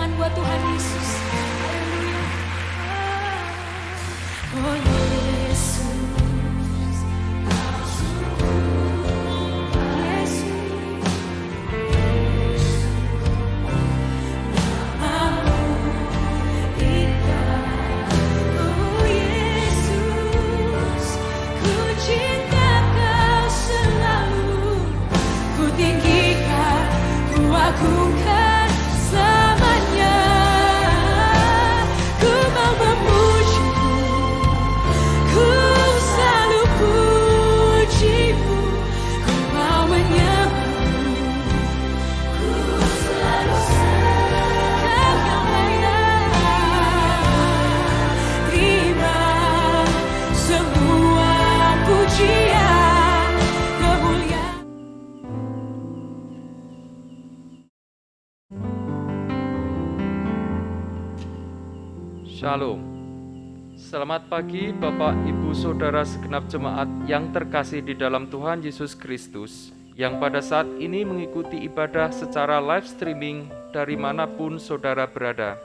tangan buat Tuhan Yesus. Haleluya. Oh Yesus, agungkan selamanya. Ku mau memuji-Mu, ku selalu puji-Mu, ku mau menyembah-Mu, ku selalu Kau yang layak. Terima semua pujian, kemuliaan. Shalom. Selamat pagi Bapak, Ibu, Saudara segenap jemaat yang terkasih di dalam Tuhan Yesus Kristus, yang pada saat ini mengikuti ibadah secara live streaming dari manapun saudara berada.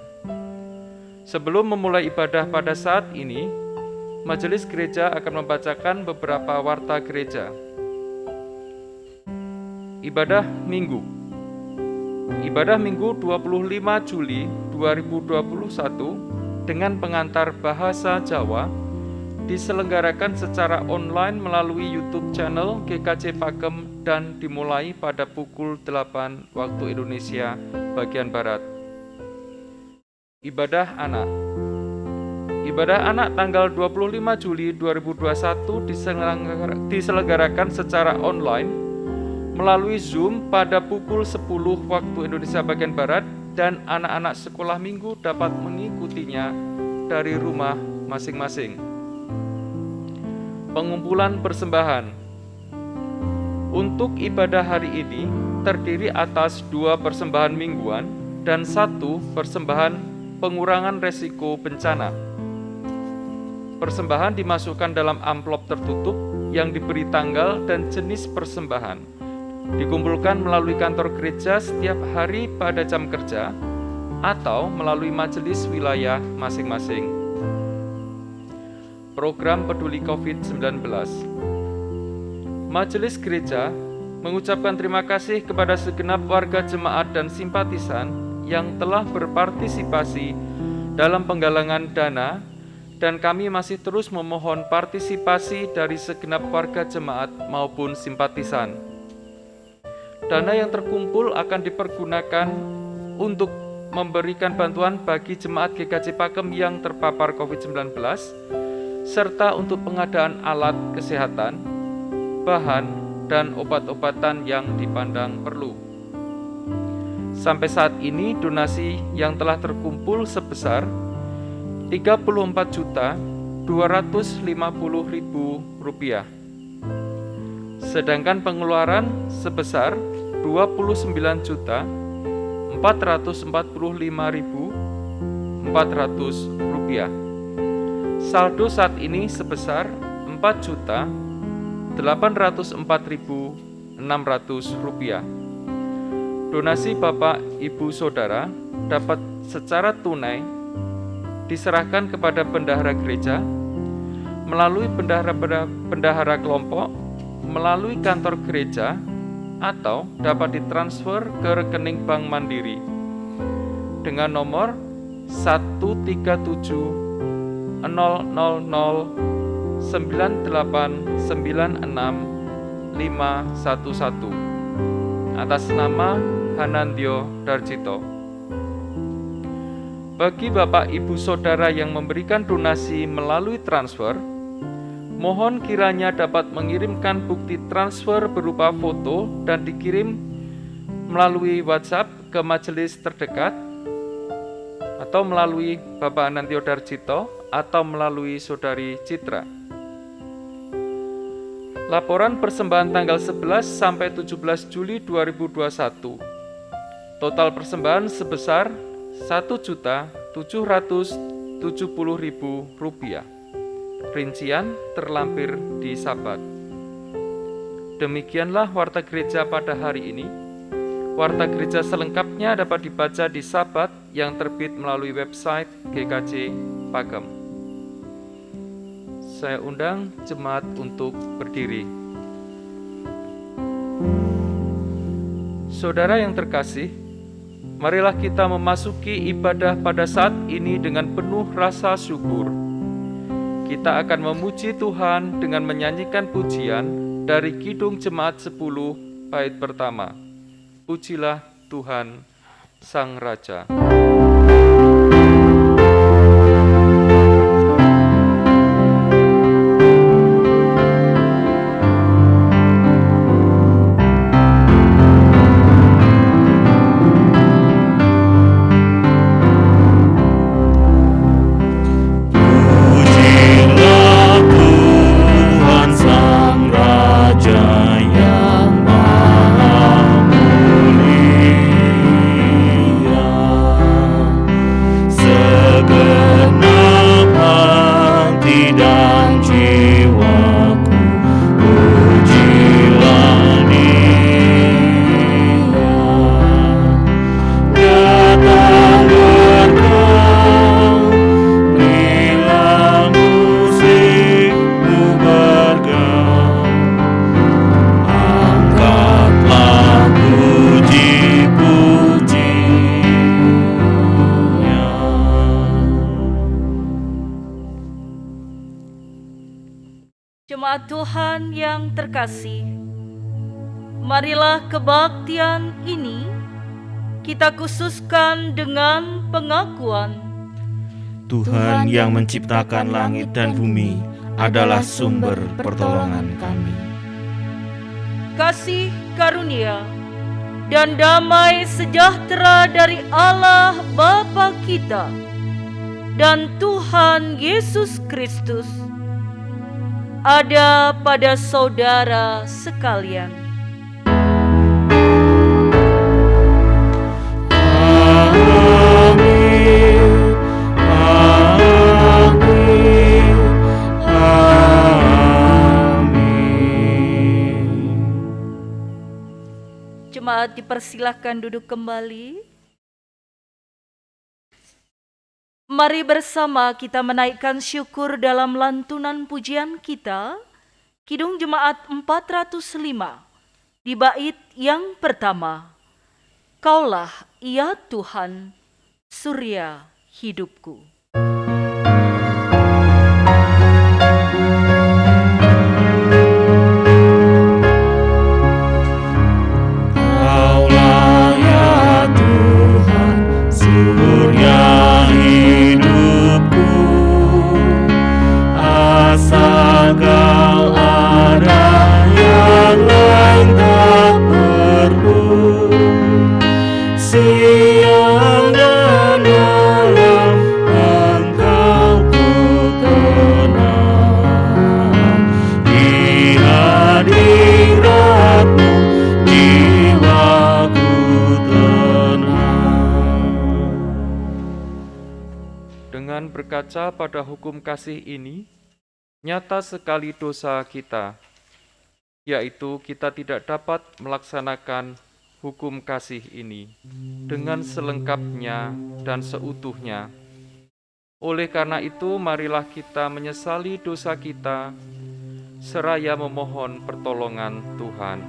Sebelum memulai ibadah pada saat ini, Majelis Gereja akan membacakan beberapa warta gereja. Ibadah Minggu. Ibadah Minggu 25 Juli 2021 dengan pengantar bahasa Jawa diselenggarakan secara online melalui YouTube channel GKJ Pakem dan dimulai pada pukul 8 waktu Indonesia bagian Barat. Ibadah Anak. Ibadah Anak tanggal 25 Juli 2021 diselenggarakan secara online melalui Zoom pada pukul 10 waktu Indonesia bagian Barat, dan anak-anak sekolah minggu dapat mengikutinya dari rumah masing-masing. Pengumpulan persembahan. Untuk ibadah hari ini terdiri atas 2 persembahan mingguan dan 1 persembahan pengurangan resiko bencana. Persembahan dimasukkan dalam amplop tertutup yang diberi tanggal dan jenis persembahan. Dikumpulkan melalui kantor gereja setiap hari pada jam kerja atau melalui majelis wilayah masing-masing. Program Peduli COVID-19. Majelis Gereja mengucapkan terima kasih kepada segenap warga jemaat dan simpatisan yang telah berpartisipasi dalam penggalangan dana, dan kami masih terus memohon partisipasi dari segenap warga jemaat maupun simpatisan. Dana yang terkumpul akan dipergunakan untuk memberikan bantuan bagi jemaat GKJ Pakem yang terpapar COVID-19, serta untuk pengadaan alat kesehatan, bahan, dan obat-obatan yang dipandang perlu. Sampai saat ini donasi yang telah terkumpul sebesar Rp34.250.000, sedangkan pengeluaran sebesar Rp29.445.400. Saldo saat ini sebesar Rp4.804.600. Donasi Bapak, Ibu, Saudara dapat secara tunai diserahkan kepada bendahara gereja, melalui bendahara kelompok, melalui kantor gereja, atau dapat ditransfer ke rekening Bank Mandiri dengan nomor 1370098965511 atas nama Hanandyo Darjito. Bagi Bapak, Ibu, Saudara yang memberikan donasi melalui transfer, mohon kiranya dapat mengirimkan bukti transfer berupa foto dan dikirim melalui WhatsApp ke majelis terdekat, atau melalui Bapak Hanandyo Darjito, atau melalui Saudari Citra. Laporan persembahan tanggal 11 sampai 17 Juli 2021. Total persembahan sebesar Rp1.770.000. Rincian terlampir di Sabat. Demikianlah warta gereja pada hari ini. Warta gereja selengkapnya dapat dibaca di Sabat yang terbit melalui website GKJ Pagem. Saya undang jemaat untuk berdiri. Saudara yang terkasih, marilah kita memasuki ibadah pada saat ini dengan penuh rasa syukur. Kita akan memuji Tuhan dengan menyanyikan pujian dari Kidung Jemaat 10 bait pertama. Pujilah Tuhan Sang Raja. Jemaat Tuhan yang terkasih, marilah kebaktian ini kita khususkan dengan pengakuan Tuhan yang menciptakan langit dan bumi adalah sumber pertolongan kami. kasih karunia dan damai sejahtera dari Allah Bapa kita dan Tuhan Yesus Kristus ada pada saudara sekalian. Amin. Amin. Amin. Jemaat dipersilahkan duduk kembali. Mari bersama kita menaikkan syukur dalam lantunan pujian kita, Kidung Jemaat 405, di bait yang pertama. Kaulah ya Tuhan, surya hidupku. Kaulah ya Tuhan, surya hidupku, asal Kau ada yang lain tak perlu. Siang dan malam Engkau ku kenal, di hadirat-Mu jiwaku tenang. Dengan berkaca pada hukum kasih ini, nyata sekali dosa kita, yaitu kita tidak dapat melaksanakan hukum kasih ini dengan selengkapnya dan seutuhnya. Oleh karena itu, marilah kita menyesali dosa kita, seraya memohon pertolongan Tuhan.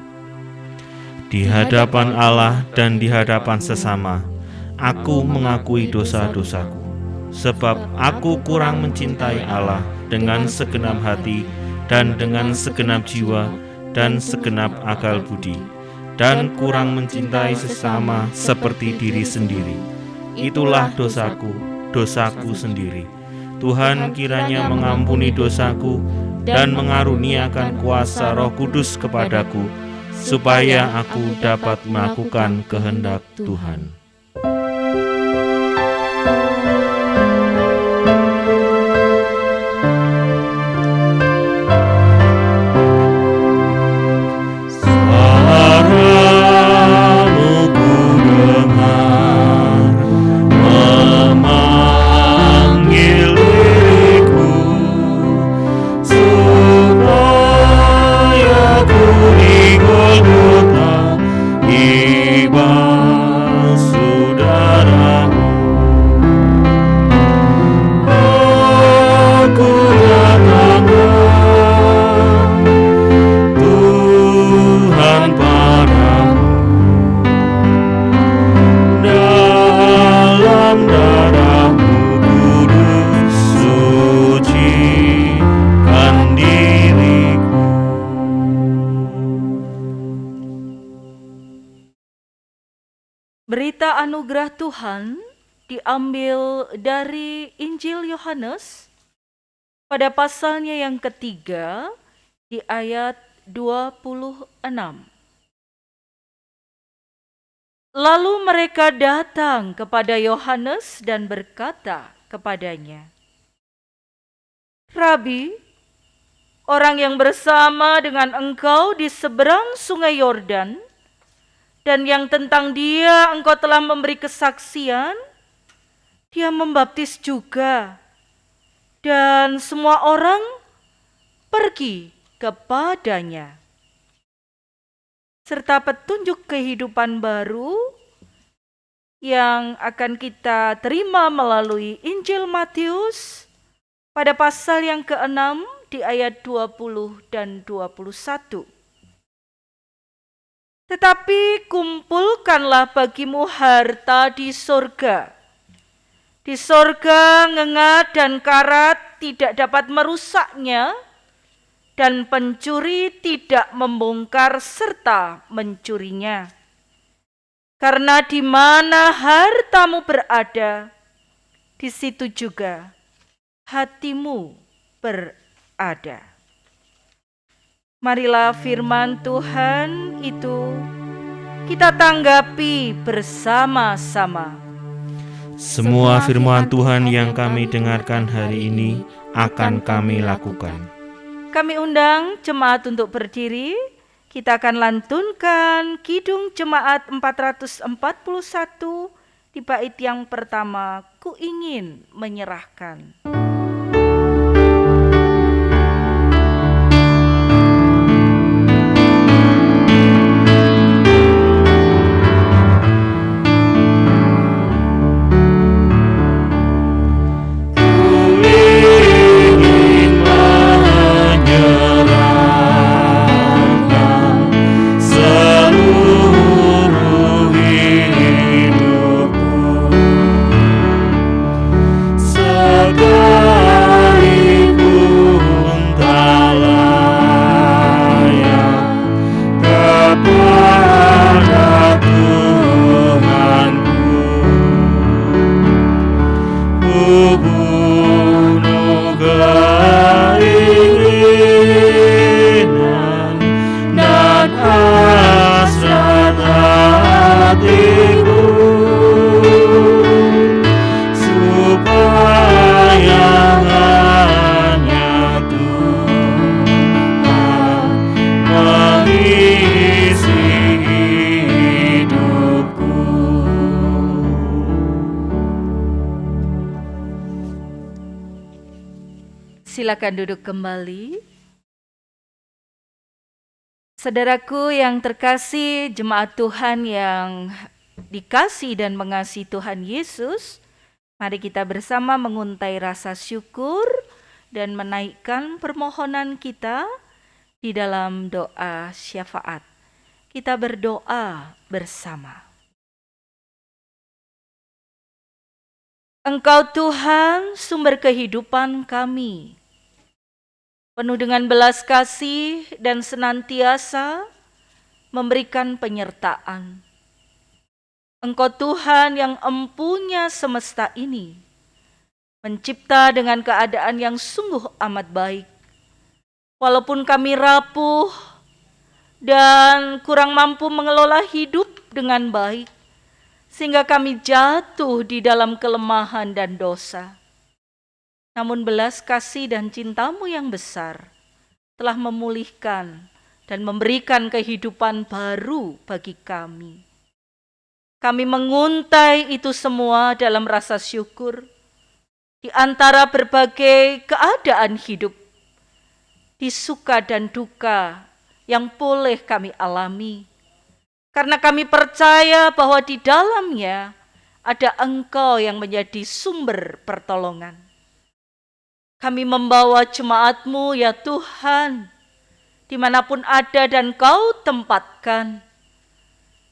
Di hadapan Allah dan di hadapan sesama, aku mengakui dosa-dosaku, sebab aku kurang mencintai Allah dengan segenap hati dan dengan segenap jiwa dan segenap akal budi, dan kurang mencintai sesama seperti diri sendiri. Itulah dosaku, dosaku sendiri. Tuhan kiranya mengampuni dosaku dan mengaruniakan kuasa Roh Kudus kepadaku, supaya aku dapat melakukan kehendak Tuhan. Iba anugerah Tuhan diambil dari Injil Yohanes pada pasalnya yang ketiga di ayat 26. Lalu mereka datang kepada Yohanes dan berkata kepadanya, "Rabi, orang yang bersama dengan engkau di seberang sungai Yordan, dan yang tentang dia engkau telah memberi kesaksian, dia membaptis juga, dan semua orang pergi kepadanya." Serta petunjuk kehidupan baru yang akan kita terima melalui Injil Matius pada pasal yang ke-6 di ayat 20 dan 21. Tetapi kumpulkanlah bagimu harta di sorga. Di sorga ngengat dan karat tidak dapat merusaknya, dan pencuri tidak membongkar serta mencurinya. Karena di mana hartamu berada, di situ juga hatimu berada. Marilah firman Tuhan itu kita tanggapi bersama-sama. Semua firman Tuhan yang kami dengarkan hari ini akan kami lakukan. Kami undang jemaat untuk berdiri. Kita akan lantunkan Kidung Jemaat 441 di bait yang pertama, Ku ingin menyerahkan. Silakan duduk kembali. Saudaraku yang terkasih, jemaat Tuhan yang dikasih dan mengasihi Tuhan Yesus, mari kita bersama menguntai rasa syukur dan menaikkan permohonan kita di dalam doa syafaat. Kita berdoa bersama. Engkau Tuhan, sumber kehidupan kami, penuh dengan belas kasih dan senantiasa memberikan penyertaan. Engkau Tuhan yang empunya semesta ini, mencipta dengan keadaan yang sungguh amat baik. Walaupun kami rapuh dan kurang mampu mengelola hidup dengan baik, sehingga kami jatuh di dalam kelemahan dan dosa. Namun belas kasih dan cintamu yang besar telah memulihkan dan memberikan kehidupan baru bagi kami. Kami menguntai itu semua dalam rasa syukur di antara berbagai keadaan hidup, di suka dan duka yang boleh kami alami. Karena kami percaya bahwa di dalamnya ada Engkau yang menjadi sumber pertolongan. Kami membawa jemaat-Mu ya Tuhan, dimanapun ada dan Kau tempatkan.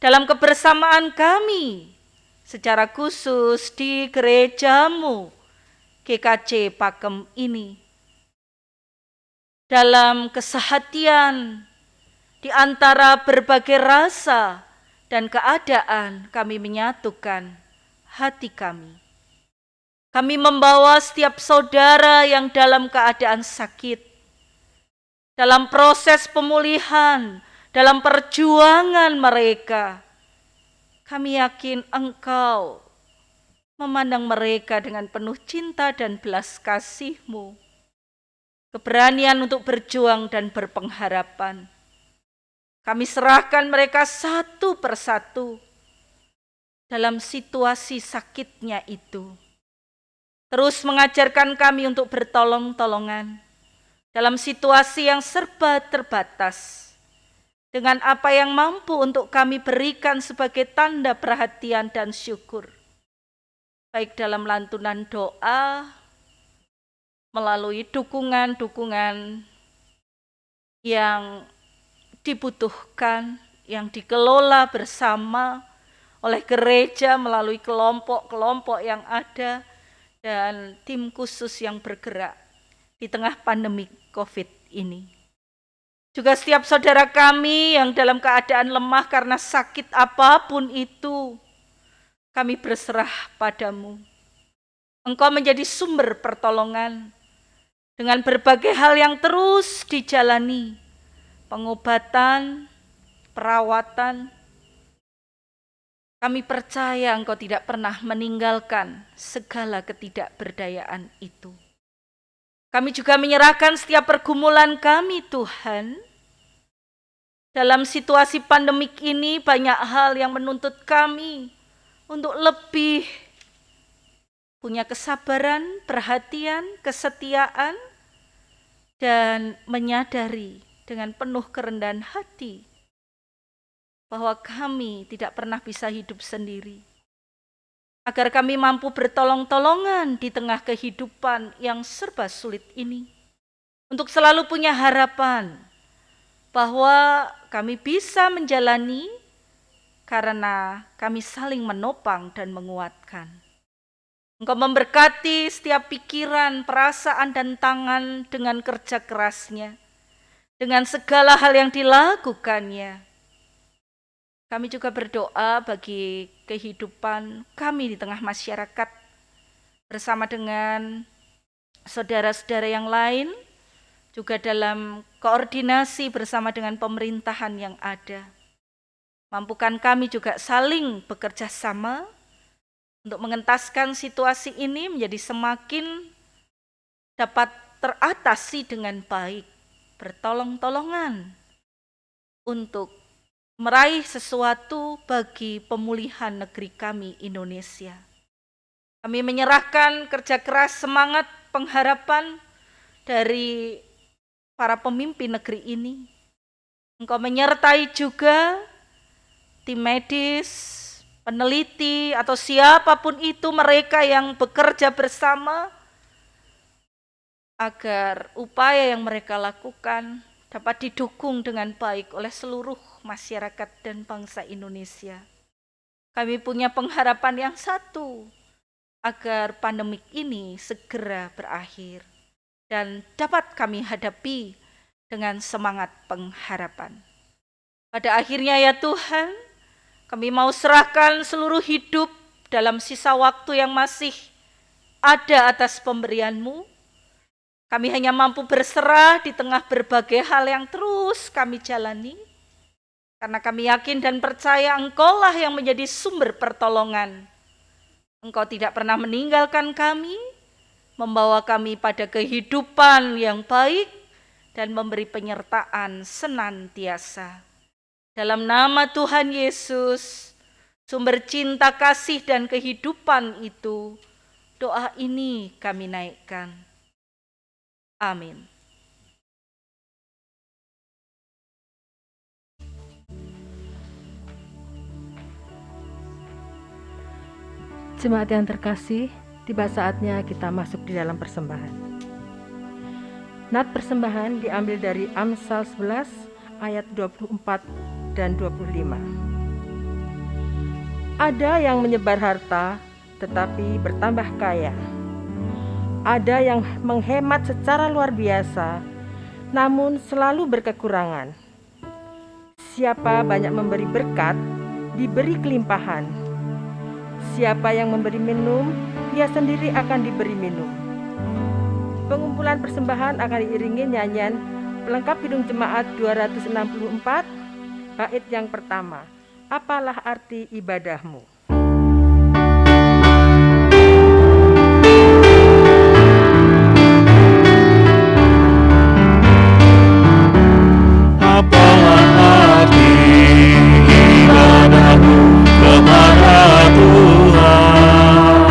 Dalam kebersamaan kami, secara khusus di gereja-Mu, GKJ Pakem ini. Dalam kesehatian, di antara berbagai rasa dan keadaan, kami menyatukan hati kami. Kami membawa setiap saudara yang dalam keadaan sakit, dalam proses pemulihan, dalam perjuangan mereka. Kami yakin Engkau memandang mereka dengan penuh cinta dan belas kasih-Mu, keberanian untuk berjuang dan berpengharapan. Kami serahkan mereka satu persatu dalam situasi sakitnya itu. Terus mengajarkan kami untuk bertolong-tolongan dalam situasi yang serba terbatas, dengan apa yang mampu untuk kami berikan sebagai tanda perhatian dan syukur, baik dalam lantunan doa, melalui dukungan-dukungan yang dibutuhkan, yang dikelola bersama oleh gereja melalui kelompok-kelompok yang ada dan tim khusus yang bergerak di tengah pandemi COVID ini. Juga setiap saudara kami yang dalam keadaan lemah karena sakit apapun itu, kami berserah padamu. Engkau menjadi sumber pertolongan dengan berbagai hal yang terus dijalani, pengobatan, perawatan. Kami percaya Engkau tidak pernah meninggalkan segala ketidakberdayaan itu. Kami juga menyerahkan setiap pergumulan kami, Tuhan. Dalam situasi pandemik ini banyak hal yang menuntut kami untuk lebih punya kesabaran, perhatian, kesetiaan, dan menyadari dengan penuh kerendahan hati bahwa kami tidak pernah bisa hidup sendiri. Agar kami mampu bertolong-tolongan di tengah kehidupan yang serba sulit ini. Untuk selalu punya harapan bahwa kami bisa menjalani karena kami saling menopang dan menguatkan. Engkau memberkati setiap pikiran, perasaan, dan tangan dengan kerja kerasnya, dengan segala hal yang dilakukannya. Kami juga berdoa bagi kehidupan kami di tengah masyarakat bersama dengan saudara-saudara yang lain, juga dalam koordinasi bersama dengan pemerintahan yang ada. Mampukan kami juga saling bekerja sama untuk mengentaskan situasi ini menjadi semakin dapat teratasi dengan baik, bertolong-tolongan untuk meraih sesuatu bagi pemulihan negeri kami Indonesia. Kami menyerahkan kerja keras, semangat, pengharapan dari para pemimpin negeri ini. Engkau menyertai juga tim medis, peneliti, atau siapapun itu mereka yang bekerja bersama agar upaya yang mereka lakukan dapat didukung dengan baik oleh seluruh masyarakat dan bangsa Indonesia. Kami punya pengharapan yang satu, agar pandemik ini segera berakhir dan dapat kami hadapi dengan semangat pengharapan. Pada akhirnya ya Tuhan, kami mau serahkan seluruh hidup dalam sisa waktu yang masih ada atas pemberian-Mu. Kami hanya mampu berserah di tengah berbagai hal yang terus kami jalani. Karena kami yakin dan percaya Engkaulah yang menjadi sumber pertolongan. Engkau tidak pernah meninggalkan kami, membawa kami pada kehidupan yang baik, dan memberi penyertaan senantiasa. Dalam nama Tuhan Yesus, sumber cinta, kasih, dan kehidupan itu, doa ini kami naikkan. Amin. Jemaat yang terkasih, tiba saatnya kita masuk di dalam persembahan. Nat persembahan diambil dari Amsal 11 ayat 24 dan 25. Ada yang menyebar harta tetapi bertambah kaya. Ada yang menghemat secara luar biasa namun selalu berkekurangan. Siapa banyak memberi berkat, diberi kelimpahan. Siapa yang memberi minum, ia sendiri akan diberi minum. Pengumpulan persembahan akan diiringi nyanyian pelengkap hidung jemaat 264, bait yang pertama. Apalah arti ibadahmu? Apalah arti ibadahmu kepada Tuhan,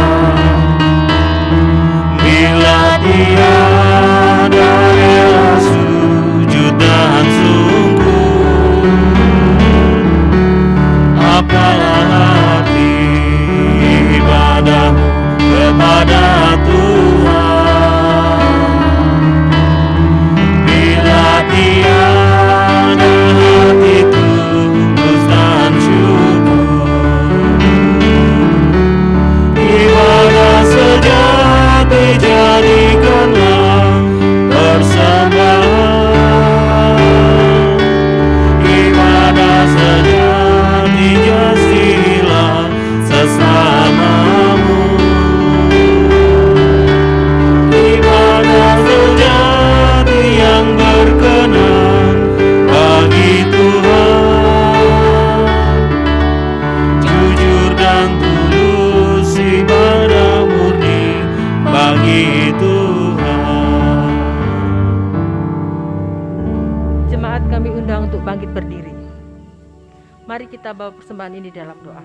bila tiada rela sujud dan sungguh? Apalah arti ibadahmu kepada Tuhan, bila tiada hati tulus dan syukur? Ibadah sejati jadikanlah persembahan, ibadah sejati jasilah sesamamu, ibadah sejati yang berkenan bagi Tuhan, jujur dan tulus ibadah murni bagi Tuhan. Jemaat kami undang untuk bangkit berdiri. Mari kita bawa persembahan ini dalam doa.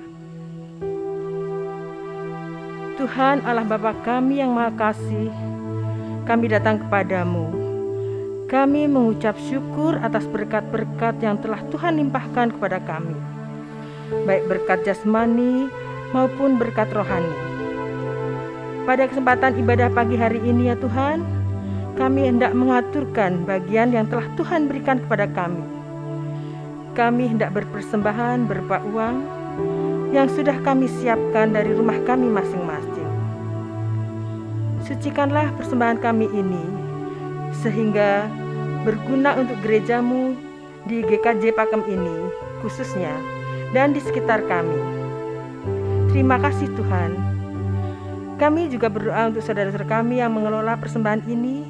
Tuhan Allah Bapa kami yang Maha Kasih, kami datang kepadamu. Kami mengucap syukur atas berkat-berkat yang telah Tuhan limpahkan kepada kami, baik berkat jasmani maupun berkat rohani. Pada kesempatan ibadah pagi hari ini ya Tuhan, kami hendak mengaturkan bagian yang telah Tuhan berikan kepada kami. Kami hendak berpersembahan berupa uang yang sudah kami siapkan dari rumah kami masing-masing. Sucikanlah persembahan kami ini, sehingga berguna untuk gerejamu di GKJ Pakem ini khususnya, dan di sekitar kami. Terima kasih Tuhan. Kami juga berdoa untuk saudara-saudara kami yang mengelola persembahan ini.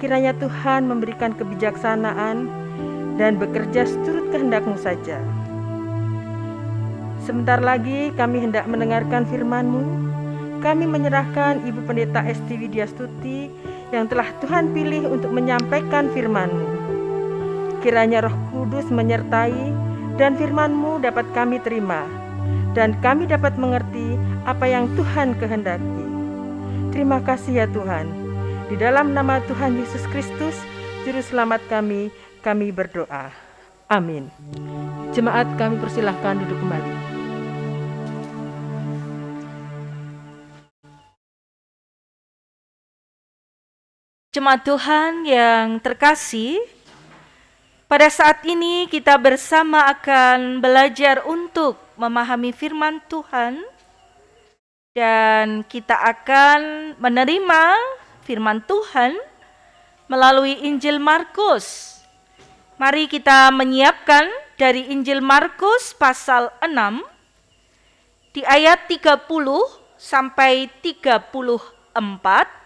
Kiranya Tuhan memberikan kebijaksanaan dan bekerja seturut kehendak-Mu saja. Sebentar lagi kami hendak mendengarkan firman-Mu. Kami menyerahkan Ibu Pendeta Esti Widyastuti yang telah Tuhan pilih untuk menyampaikan firman-Mu. Kiranya Roh Kudus menyertai dan firman-Mu dapat kami terima, dan kami dapat mengerti apa yang Tuhan kehendaki. Terima kasih ya Tuhan. Di dalam nama Tuhan Yesus Kristus, Juru Selamat kami berdoa. Amin. Jemaat kami persilahkan duduk kembali. Jemaat Tuhan yang terkasih, pada saat ini kita bersama akan belajar untuk memahami firman Tuhan, dan kita akan menerima firman Tuhan melalui Injil Markus. Mari kita menyiapkan dari Injil Markus pasal 6 di ayat 30 sampai 34.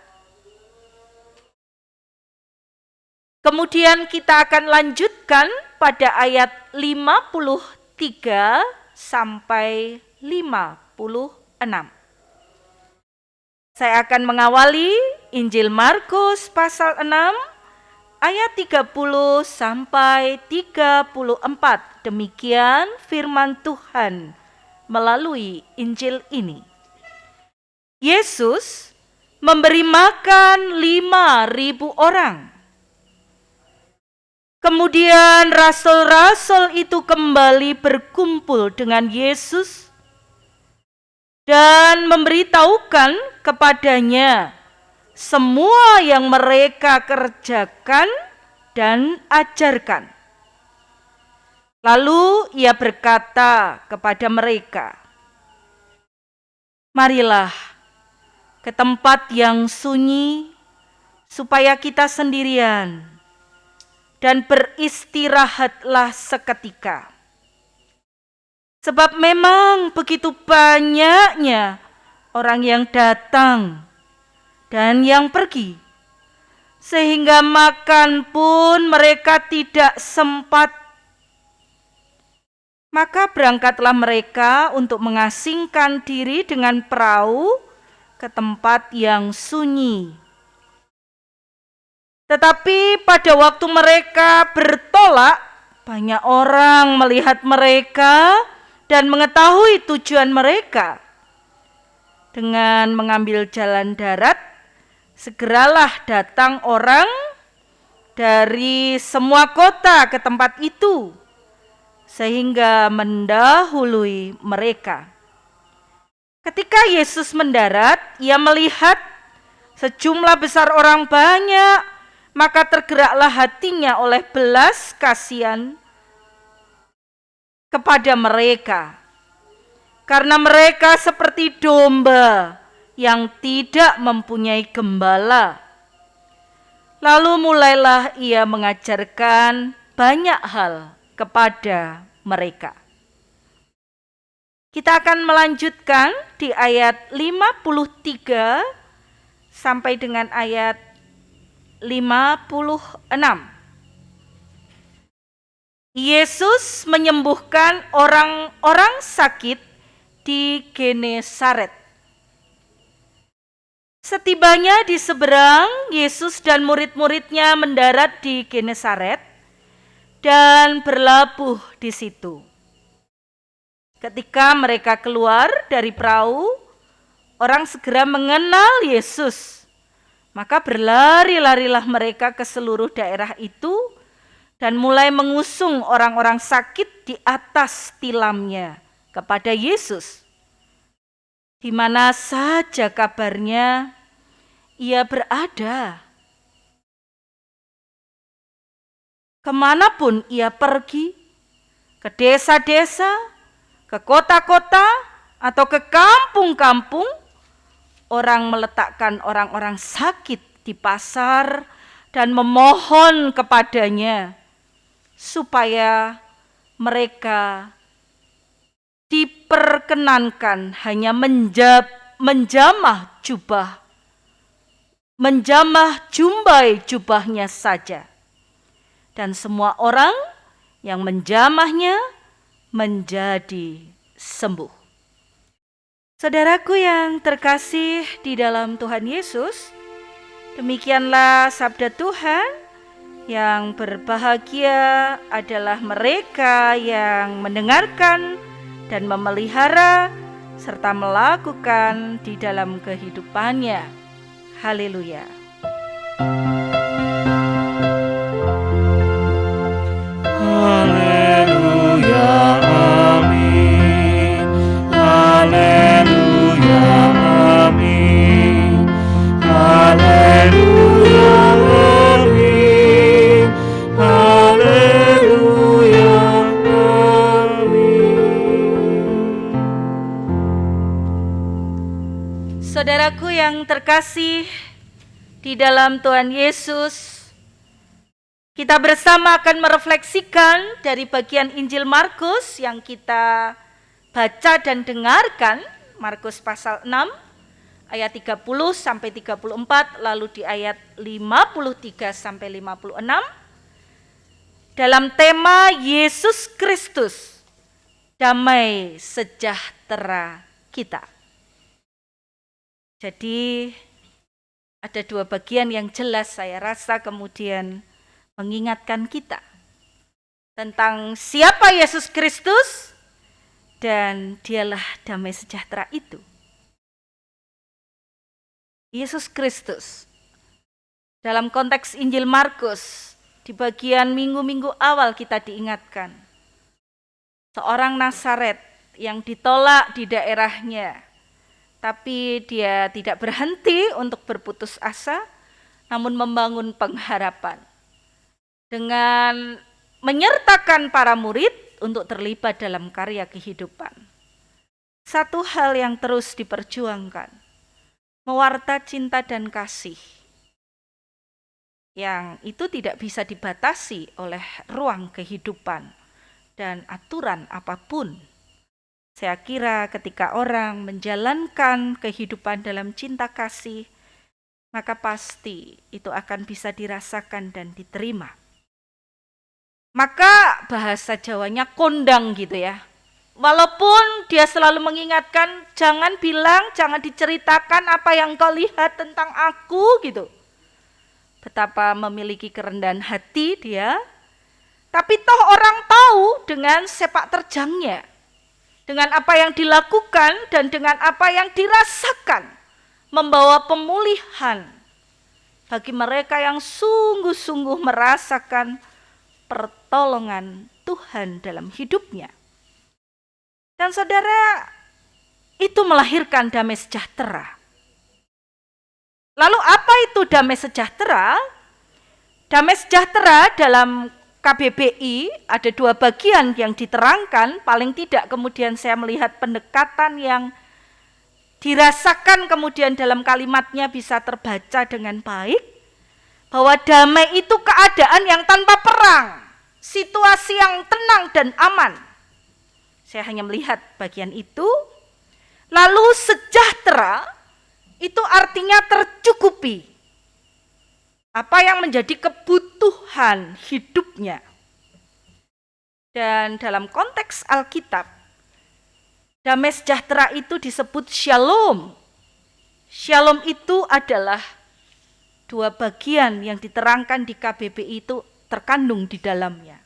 Kemudian kita akan lanjutkan pada ayat 53 sampai 56. Saya akan mengawali Injil Markus pasal 6 ayat 30 sampai 34. Demikian firman Tuhan melalui Injil ini. Yesus memberi makan 5.000 orang. Kemudian rasul-rasul itu kembali berkumpul dengan Yesus dan memberitahukan kepadanya semua yang mereka kerjakan dan ajarkan. Lalu ia berkata kepada mereka, "Marilah ke tempat yang sunyi supaya kita sendirian dan beristirahatlah seketika. Sebab memang begitu banyaknya orang yang datang dan yang pergi, sehingga makan pun mereka tidak sempat. Maka berangkatlah mereka untuk mengasingkan diri dengan perahu ke tempat yang sunyi. Tetapi pada waktu mereka bertolak, banyak orang melihat mereka dan mengetahui tujuan mereka. Dengan mengambil jalan darat, segeralah datang orang dari semua kota ke tempat itu, sehingga mendahului mereka. Ketika Yesus mendarat, ia melihat sejumlah besar orang banyak, maka tergeraklah hatinya oleh belas kasihan kepada mereka, karena mereka seperti domba yang tidak mempunyai gembala. Lalu mulailah ia mengajarkan banyak hal kepada mereka. Kita akan melanjutkan di ayat 53 sampai dengan ayat 56. Yesus menyembuhkan orang-orang sakit di Genesaret. Setibanya di seberang, Yesus dan murid-muridnya mendarat di Genesaret dan berlabuh di situ. Ketika mereka keluar dari perahu, orang segera mengenal Yesus. Maka berlari-larilah mereka ke seluruh daerah itu dan mulai mengusung orang-orang sakit di atas tilamnya kepada Yesus. Di mana saja kabarnya ia berada. Kemanapun ia pergi, ke desa-desa, ke kota-kota, atau ke kampung-kampung, orang meletakkan orang-orang sakit di pasar dan memohon kepadanya supaya mereka diperkenankan hanya menjamah jumbai jubahnya saja. Dan semua orang yang menjamahnya menjadi sembuh. Saudaraku yang terkasih di dalam Tuhan Yesus, demikianlah sabda Tuhan. Yang berbahagia adalah mereka yang mendengarkan dan memelihara serta melakukan di dalam kehidupannya. Haleluya. Haleluya, amin. Haleluya, amin. Haleluya, amin. Haleluya, amin. Saudaraku yang terkasih di dalam Tuhan Yesus, kita bersama akan merefleksikan dari bagian Injil Markus yang kita baca dan dengarkan, Markus pasal 6 ayat 30 sampai 34, lalu di ayat 53 sampai 56 dalam tema Yesus Kristus, damai sejahtera kita. Jadi ada dua bagian yang jelas saya rasa kemudian mengingatkan kita tentang siapa Yesus Kristus dan dialah damai sejahtera itu. Yesus Kristus dalam konteks Injil Markus di bagian minggu-minggu awal kita diingatkan seorang Nazaret yang ditolak di daerahnya, tapi dia tidak berhenti untuk berputus asa, namun membangun pengharapan dengan menyertakan para murid untuk terlibat dalam karya kehidupan. Satu hal yang terus diperjuangkan, mewarta cinta dan kasih, yang itu tidak bisa dibatasi oleh ruang kehidupan dan aturan apapun. Saya kira ketika orang menjalankan kehidupan dalam cinta kasih, maka pasti itu akan bisa dirasakan dan diterima. Maka bahasa Jawanya kondang gitu ya. Walaupun dia selalu mengingatkan, jangan bilang, jangan diceritakan apa yang kau lihat tentang aku gitu. Betapa memiliki kerendahan hati dia. Tapi toh orang tahu dengan sepak terjangnya, dengan apa yang dilakukan dan dengan apa yang dirasakan, membawa pemulihan bagi mereka yang sungguh-sungguh merasakan pertolongan Tuhan dalam hidupnya. Dan saudara, itu melahirkan damai sejahtera. Lalu apa itu damai sejahtera? Damai sejahtera dalam KBBI ada 2 bagian yang diterangkan, paling tidak kemudian saya melihat pendekatan yang dirasakan kemudian dalam kalimatnya bisa terbaca dengan baik, bahwa damai itu keadaan yang tanpa perang, situasi yang tenang dan aman. Saya hanya melihat bagian itu. Lalu sejahtera itu artinya tercukupi. Apa yang menjadi kebutuhan hidupnya. Dan dalam konteks Alkitab, damai sejahtera itu disebut shalom. Shalom itu adalah 2 bagian yang diterangkan di KBBI itu terkandung di dalamnya.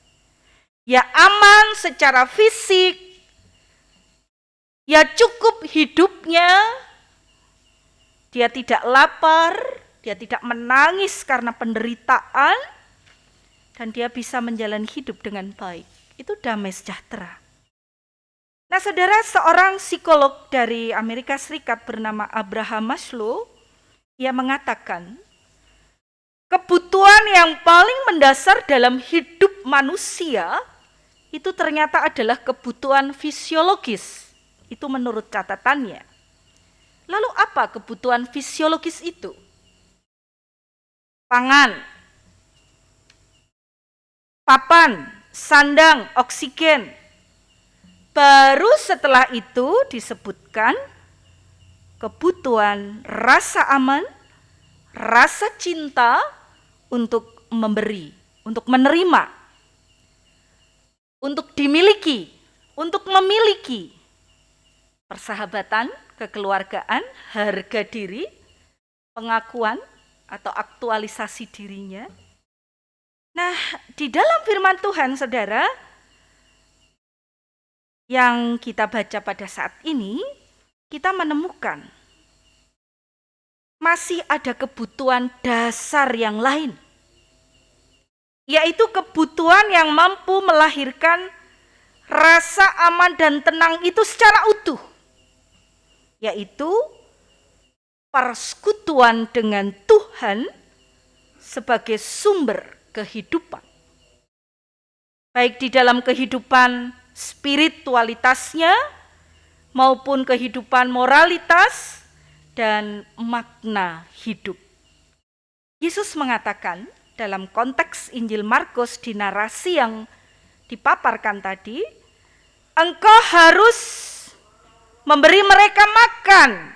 Ya aman secara fisik, ya cukup hidupnya, dia tidak lapar, dia tidak menangis karena penderitaan, dan dia bisa menjalani hidup dengan baik. Itu damai sejahtera. Nah saudara, seorang psikolog dari Amerika Serikat bernama Abraham Maslow, ia mengatakan, kebutuhan yang paling mendasar dalam hidup manusia, itu ternyata adalah kebutuhan fisiologis. Itu menurut catatannya. Lalu apa kebutuhan fisiologis itu? Pangan, papan, sandang, oksigen. Baru setelah itu disebutkan kebutuhan rasa aman, rasa cinta untuk memberi, untuk menerima, untuk dimiliki, untuk memiliki. Persahabatan, kekeluargaan, harga diri, pengakuan, atau aktualisasi dirinya. Nah, di dalam firman Tuhan, saudara, yang kita baca pada saat ini, kita menemukan masih ada kebutuhan dasar yang lain, yaitu kebutuhan yang mampu melahirkan rasa aman dan tenang itu secara utuh, yaitu persekutuan dengan Tuhan sebagai sumber kehidupan. Baik di dalam kehidupan spiritualitasnya maupun kehidupan moralitas dan makna hidup. Yesus mengatakan dalam konteks Injil Markus di narasi yang dipaparkan tadi, engkau harus memberi mereka makan.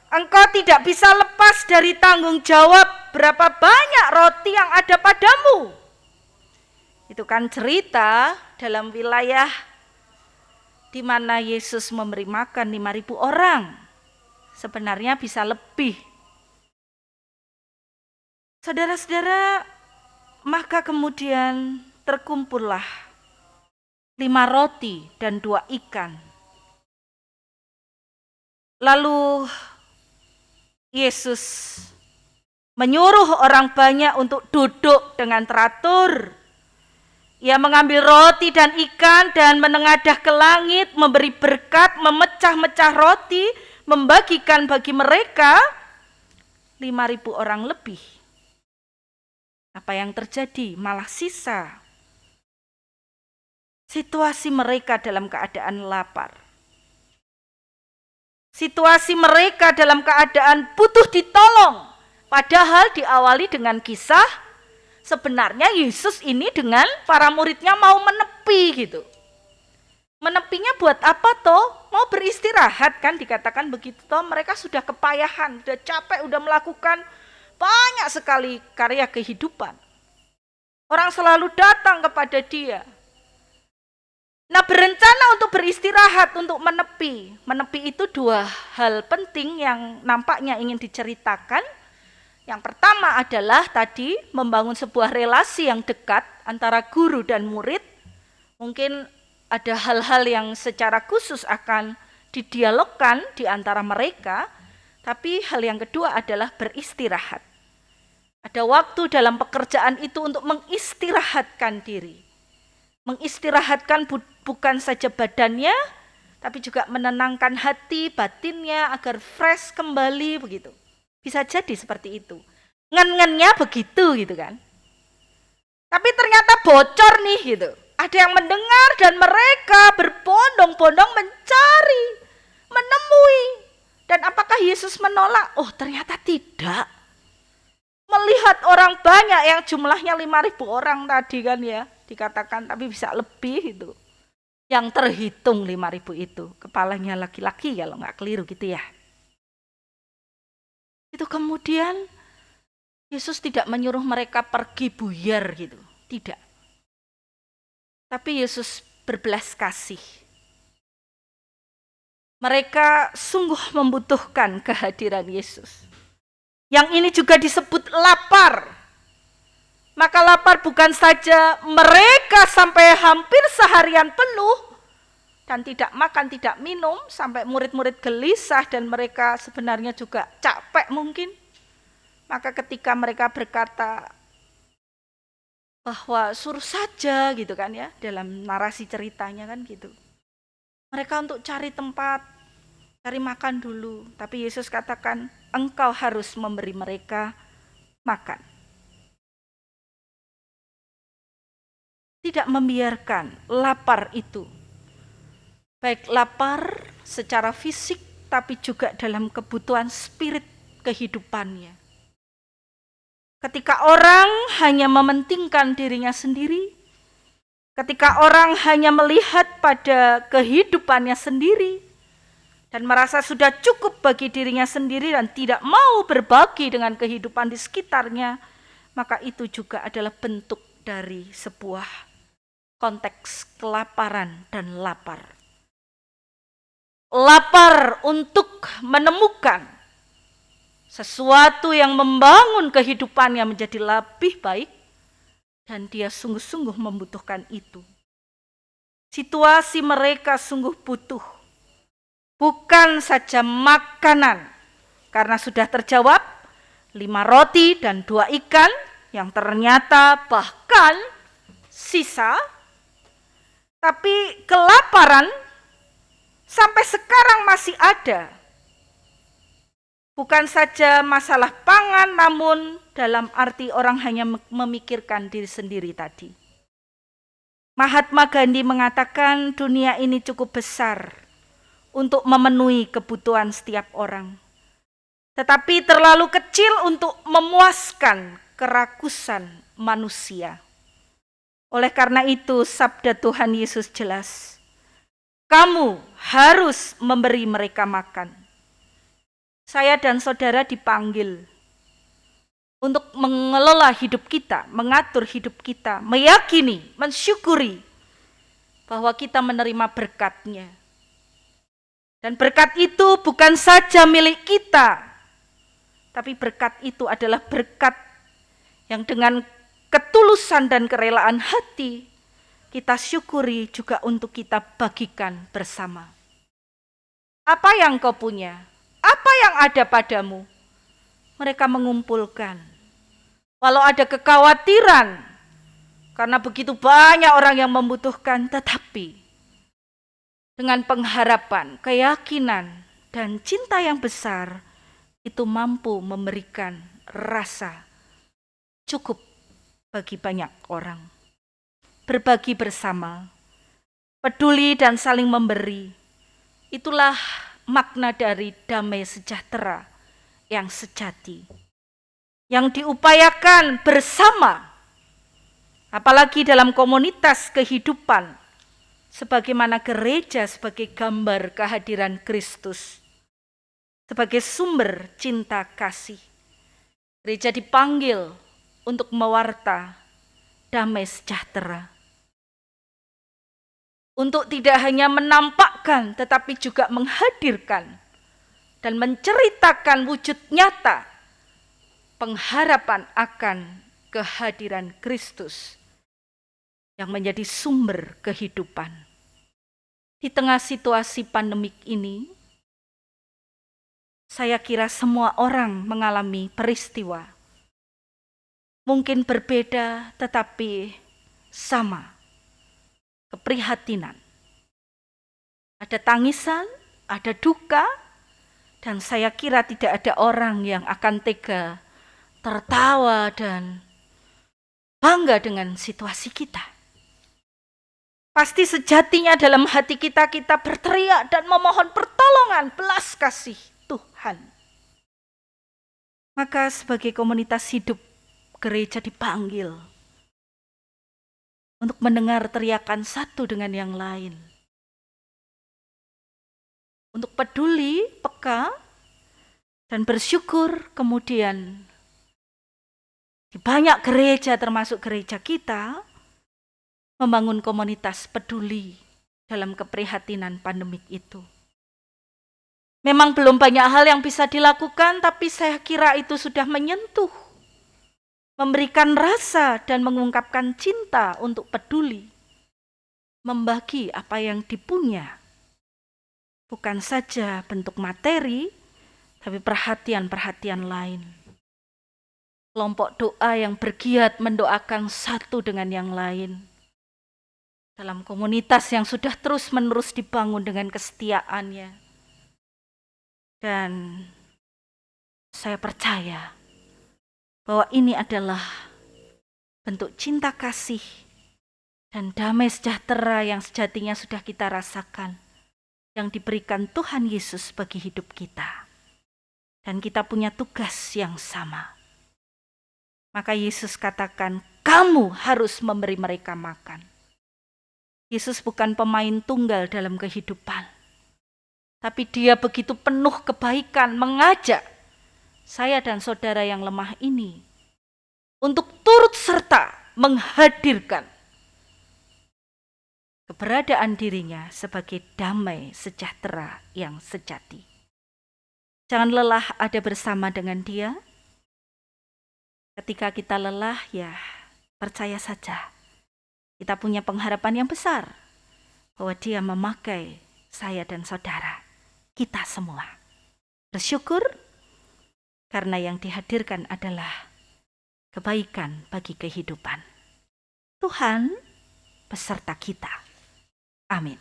Engkau tidak bisa lepas dari tanggung jawab berapa banyak roti yang ada padamu. Itu kan cerita dalam wilayah di mana Yesus memberi makan 5.000 orang. Sebenarnya bisa lebih. Saudara-saudara, maka kemudian terkumpullah 5 roti dan 2 ikan. Lalu Yesus menyuruh orang banyak untuk duduk dengan teratur. Ia mengambil roti dan ikan dan menengadah ke langit, memberi berkat, memecah-mecah roti, membagikan bagi mereka 5.000 orang lebih. Apa yang terjadi? Malah sisa. Situasi mereka dalam keadaan lapar. Situasi mereka dalam keadaan butuh ditolong. Padahal diawali dengan kisah sebenarnya Yesus ini dengan para muridnya mau menepi gitu. Menepinya buat apa toh? Mau beristirahat kan, dikatakan begitu toh. Mereka sudah kepayahan, sudah capek, sudah melakukan banyak sekali karya kehidupan. Orang selalu datang kepada dia. Nah, berencana untuk beristirahat, untuk menepi. Menepi itu dua hal penting yang nampaknya ingin diceritakan. Yang pertama adalah tadi membangun sebuah relasi yang dekat antara guru dan murid. Mungkin ada hal-hal yang secara khusus akan didialogkan di antara mereka, tapi hal yang kedua adalah beristirahat. Ada waktu dalam pekerjaan itu untuk mengistirahatkan diri. Mengistirahatkan bukan saja badannya, tapi juga menenangkan hati, batinnya agar fresh kembali begitu. Bisa jadi seperti itu. Ngen-ngennya begitu gitu kan. Tapi ternyata bocor nih gitu. Ada yang mendengar dan mereka berbondong-bondong mencari, menemui. Dan apakah Yesus menolak? Oh, ternyata tidak. Melihat orang banyak yang jumlahnya 5.000 orang tadi kan ya, dikatakan, tapi bisa lebih itu. Yang terhitung 5.000 itu, kepalanya laki-laki kalau nggak keliru gitu ya. Itu kemudian Yesus tidak menyuruh mereka pergi buyar gitu, tidak. Tapi Yesus berbelas kasih. Mereka sungguh membutuhkan kehadiran Yesus. Yang ini juga disebut lapar. Maka lapar bukan saja mereka sampai hampir seharian penuh dan tidak makan, tidak minum, sampai murid-murid gelisah dan mereka sebenarnya juga capek mungkin. Maka ketika mereka berkata bahwa suruh saja gitu kan ya, dalam narasi ceritanya kan gitu. Mereka untuk cari tempat, cari makan dulu. Tapi Yesus katakan, engkau harus memberi mereka makan. Tidak membiarkan lapar itu. Baik lapar secara fisik, tapi juga dalam kebutuhan spirit kehidupannya. Ketika orang hanya mementingkan dirinya sendiri, ketika orang hanya melihat pada kehidupannya sendiri, dan merasa sudah cukup bagi dirinya sendiri dan tidak mau berbagi dengan kehidupan di sekitarnya, maka itu juga adalah bentuk dari sebuah konteks kelaparan dan lapar. Lapar untuk menemukan sesuatu yang membangun kehidupannya menjadi lebih baik, dan dia sungguh-sungguh membutuhkan itu. Situasi mereka sungguh butuh, bukan saja makanan, karena sudah terjawab 5 roti dan 2 ikan yang ternyata bahkan sisa, tapi kelaparan sampai sekarang masih ada. Bukan saja masalah pangan, namun dalam arti orang hanya memikirkan diri sendiri tadi. Mahatma Gandhi mengatakan dunia ini cukup besar untuk memenuhi kebutuhan setiap orang, tetapi terlalu kecil untuk memuaskan kerakusan manusia. Oleh karena itu, sabda Tuhan Yesus jelas, kamu harus memberi mereka makan. Saya dan saudara dipanggil untuk mengelola hidup kita, mengatur hidup kita, meyakini, mensyukuri bahwa kita menerima berkat-Nya. Dan berkat itu bukan saja milik kita, tapi berkat itu adalah berkat yang dengan ketulusan dan kerelaan hati kita syukuri juga untuk kita bagikan bersama. Apa yang kau punya? Apa yang ada padamu? Mereka mengumpulkan. Walau ada kekhawatiran, karena begitu banyak orang yang membutuhkan, tetapi dengan pengharapan, keyakinan, dan cinta yang besar, itu mampu memberikan rasa cukup bagi banyak orang. Berbagi bersama, peduli dan saling memberi, itulah makna dari damai sejahtera yang sejati, yang diupayakan bersama, apalagi dalam komunitas kehidupan sebagaimana gereja sebagai gambar kehadiran Kristus, sebagai sumber cinta kasih. Gereja dipanggil untuk mewarta damai sejahtera. Untuk tidak hanya menampakkan tetapi juga menghadirkan dan menceritakan wujud nyata pengharapan akan kehadiran Kristus yang menjadi sumber kehidupan. Di tengah situasi pandemik ini, saya kira semua orang mengalami peristiwa. Mungkin berbeda tetapi sama. Keprihatinan. Ada tangisan, ada duka, dan saya kira tidak ada orang yang akan tega tertawa dan bangga dengan situasi kita. Pasti sejatinya dalam hati kita berteriak dan memohon pertolongan, belas kasih Tuhan. Maka sebagai komunitas hidup, gereja dipanggil untuk mendengar teriakan satu dengan yang lain. Untuk peduli, peka, dan bersyukur kemudian di banyak gereja termasuk gereja kita membangun komunitas peduli dalam keprihatinan pandemik itu. Memang belum banyak hal yang bisa dilakukan, tapi saya kira itu sudah menyentuh, memberikan rasa dan mengungkapkan cinta untuk peduli, membagi apa yang dipunya. Bukan saja bentuk materi, tapi perhatian-perhatian lain. Kelompok doa yang bergiat mendoakan satu dengan yang lain. Dalam komunitas yang sudah terus-menerus dibangun dengan kesetiaannya. Dan saya percaya bahwa ini adalah bentuk cinta kasih dan damai sejahtera yang sejatinya sudah kita rasakan, yang diberikan Tuhan Yesus bagi hidup kita. Dan kita punya tugas yang sama. Maka Yesus katakan, kamu harus memberi mereka makan. Yesus bukan pemain tunggal dalam kehidupan, tapi dia begitu penuh kebaikan mengajak saya dan saudara yang lemah ini untuk turut serta menghadirkan keberadaan dirinya sebagai damai sejahtera yang sejati. Jangan lelah ada bersama dengan dia. Ketika kita lelah, ya percaya saja. Kita punya pengharapan yang besar bahwa dia memakai saya dan saudara, kita semua. Bersyukur karena yang dihadirkan adalah kebaikan bagi kehidupan. Tuhan beserta kita. Amin.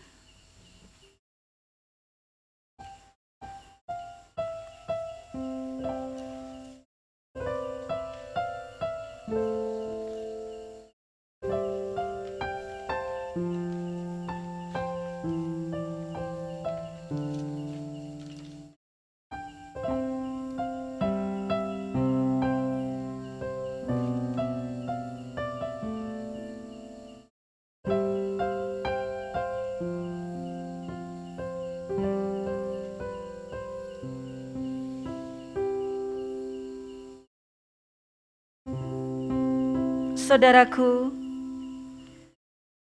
Saudaraku,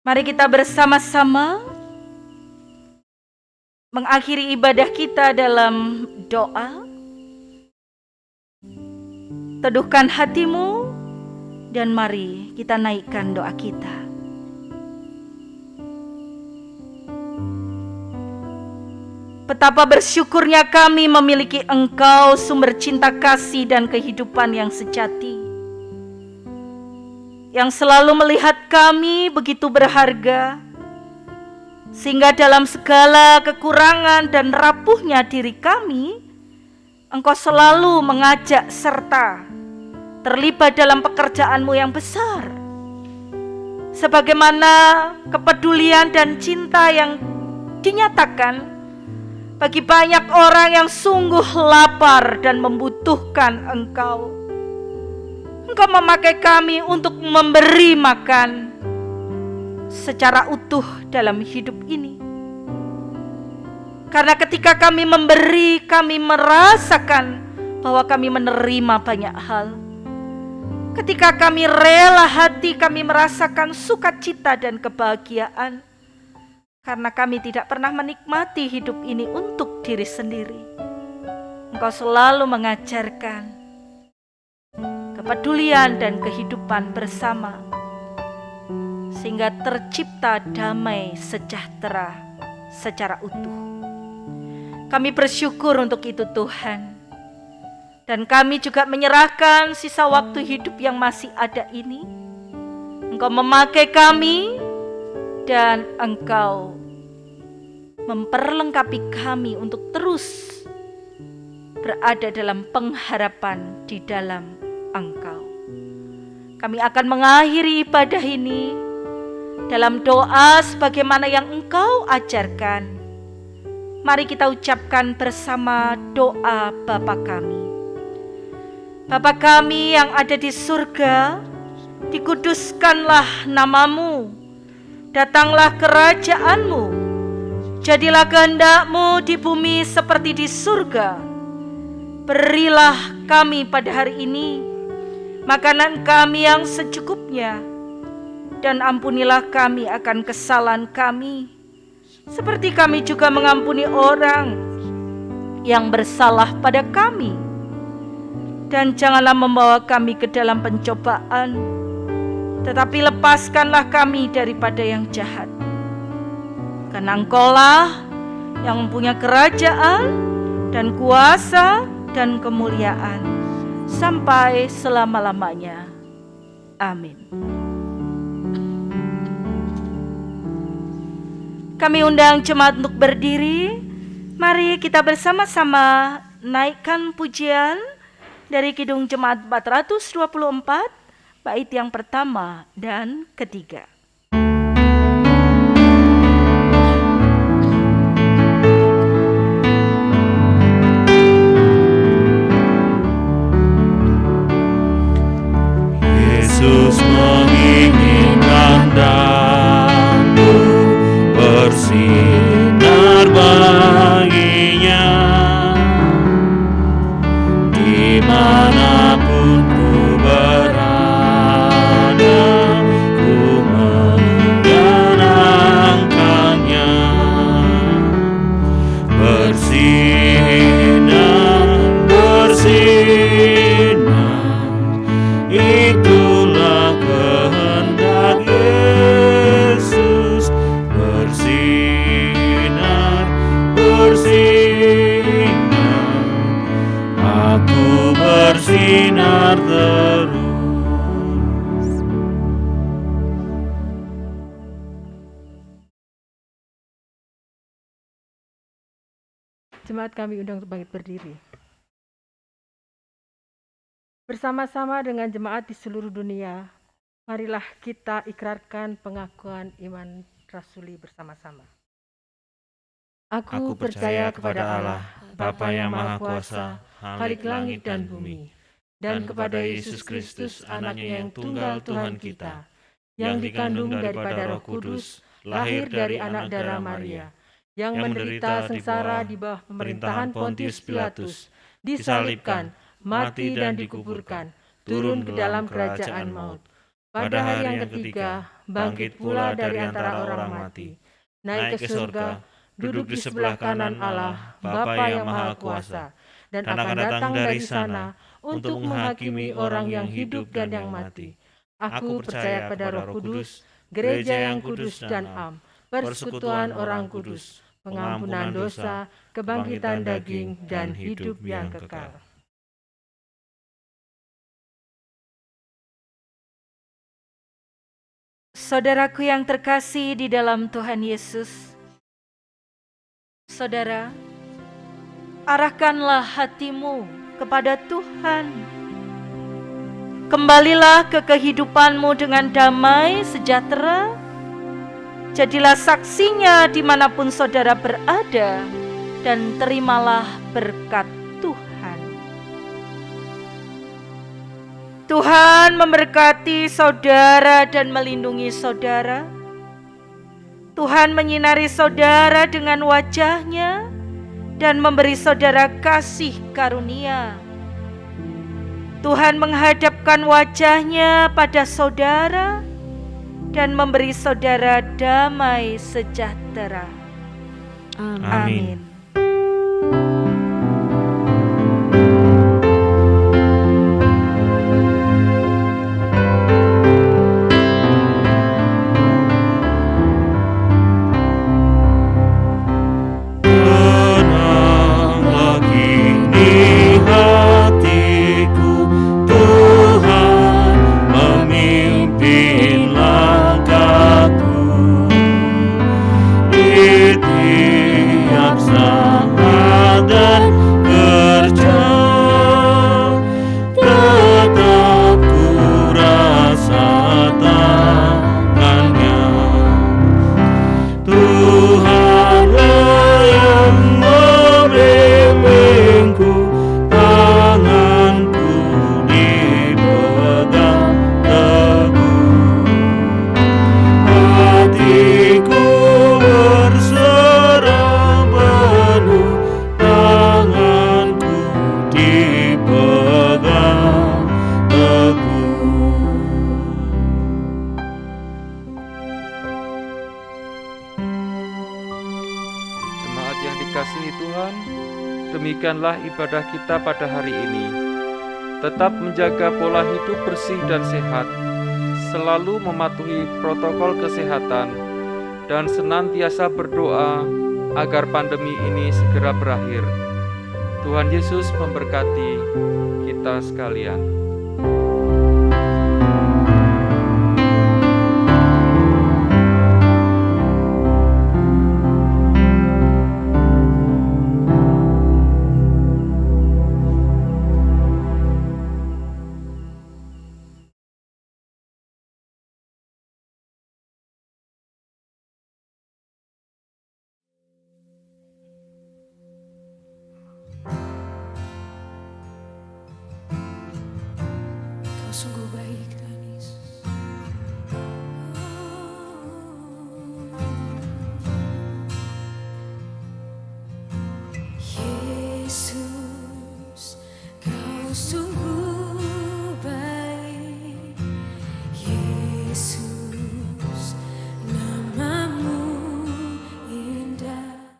mari kita bersama-sama mengakhiri ibadah kita dalam doa. Teduhkan hatimu dan mari kita naikkan doa kita. Betapa bersyukurnya kami memiliki Engkau, sumber cinta kasih dan kehidupan yang sejati, yang selalu melihat kami begitu berharga, sehingga dalam segala kekurangan dan rapuhnya diri kami, Engkau selalu mengajak serta terlibat dalam pekerjaan-Mu yang besar. Sebagaimana kepedulian dan cinta yang dinyatakan bagi banyak orang yang sungguh lapar dan membutuhkan Engkau. Engkau memakai kami untuk memberi makan secara utuh dalam hidup ini. Karena ketika kami memberi, kami merasakan bahwa kami menerima banyak hal. Ketika kami rela hati, kami merasakan sukacita dan kebahagiaan. Karena kami tidak pernah menikmati hidup ini untuk diri sendiri. Engkau selalu mengajarkan kepedulian dan kehidupan bersama, sehingga tercipta damai sejahtera secara utuh. Kami bersyukur untuk itu Tuhan. Dan kami juga menyerahkan sisa waktu hidup yang masih ada ini. Engkau memakai kami dan Engkau memperlengkapi kami untuk terus berada dalam pengharapan di dalam Engkau. Kami akan mengakhiri ibadah ini dalam doa sebagaimana yang Engkau ajarkan. Mari kita ucapkan bersama doa Bapa kami. Bapa kami yang ada di surga, dikuduskanlah namamu, datanglah kerajaan-Mu, jadilah kehendak-Mu di bumi seperti di surga. Berilah kami pada hari ini makanan kami yang secukupnya, dan ampunilah kami akan kesalahan kami, seperti kami juga mengampuni orang yang bersalah pada kami. Dan janganlah membawa kami ke dalam pencobaan, tetapi lepaskanlah kami daripada yang jahat. Karena Engkaulah yang mempunyai kerajaan dan kuasa dan kemuliaan sampai selama-lamanya. Amin. Kami undang jemaat untuk berdiri. Mari kita bersama-sama naikkan pujian dari Kidung Jemaat 424, bait yang pertama dan ketiga. Yesus menginginkan damu bersinar baginya. Dimanapun ku berada, ku menyenangkannya. Bersinar, bersinar, itulah kehendak Yesus. Bersinar, bersinar, aku bersinar terus. Jemaat kami undang untuk bangkit berdiri. Bersama-sama dengan jemaat di seluruh dunia, marilah kita ikrarkan pengakuan iman rasuli bersama-sama. Aku percaya kepada Allah, Bapa yang Maha Kuasa, Khalik langit dan bumi, dan kepada Yesus Kristus, Anaknya yang tunggal Tuhan kita, yang dikandung daripada Roh Kudus, lahir dari anak darah Maria, yang menderita sengsara di bawah pemerintahan Pontius Pilatus, disalibkan, mati dan dikuburkan, turun ke dalam kerajaan maut. Pada hari yang ketiga, bangkit pula dari antara orang mati, naik ke surga, duduk di sebelah kanan Allah, Bapa yang Maha Kuasa, dan akan datang dari sana untuk menghakimi orang yang hidup dan yang mati. Aku percaya pada Roh Kudus, gereja yang kudus dan am, persekutuan orang kudus, pengampunan dosa, kebangkitan daging, dan hidup yang kekal. Saudaraku yang terkasih di dalam Tuhan Yesus, saudara, arahkanlah hatimu kepada Tuhan. Kembalilah ke kehidupanmu dengan damai sejahtera. Jadilah saksinya dimanapun saudara berada, dan terimalah berkat Tuhan. Tuhan memberkati saudara dan melindungi saudara. Tuhan menyinari saudara dengan wajah-Nya dan memberi saudara kasih karunia. Tuhan menghadapkan wajah-Nya pada saudara dan memberi saudara damai sejahtera. Amin. Tenanglah kini hatiku, Tuhan memimpin langkahku. Di tiap saat dan kerja, tetap ku rasa tangannya. Tuhanlah yang membimbingku, tanganku dipegang teguh. Hatiku berserah penuh, tanganku dipegang teguh. Jemaat yang dikasihi Tuhan, demikianlah ibadah kita pada hari ini. Tetap menjaga pola hidup bersih dan sehat, selalu mematuhi protokol kesehatan, dan senantiasa berdoa agar pandemi ini segera berakhir. Tuhan Yesus memberkati kita sekalian. Kau sungguh baik Tuhan Yesus. Yesus, Kau sungguh baik. Yesus, nama-Mu indah.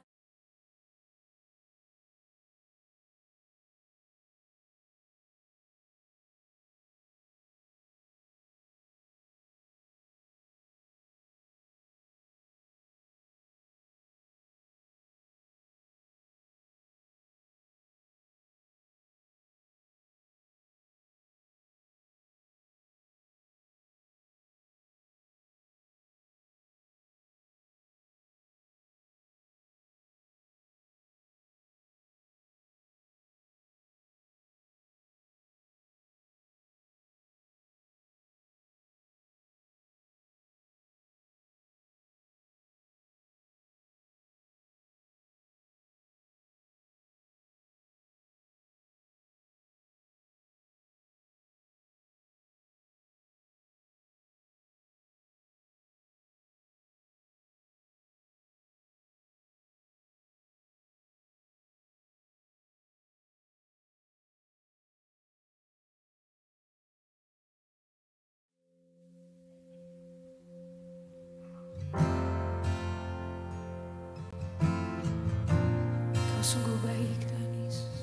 Kau sungguh baik Tuhan Yesus.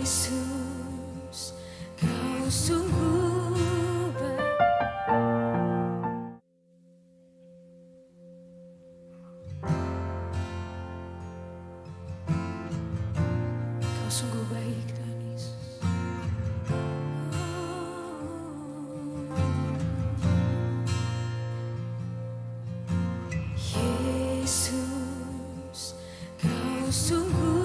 Yesus, Kau sungguh baik. Kau sungguh baik Tuhan Yesus. Yesus, Kau sungguh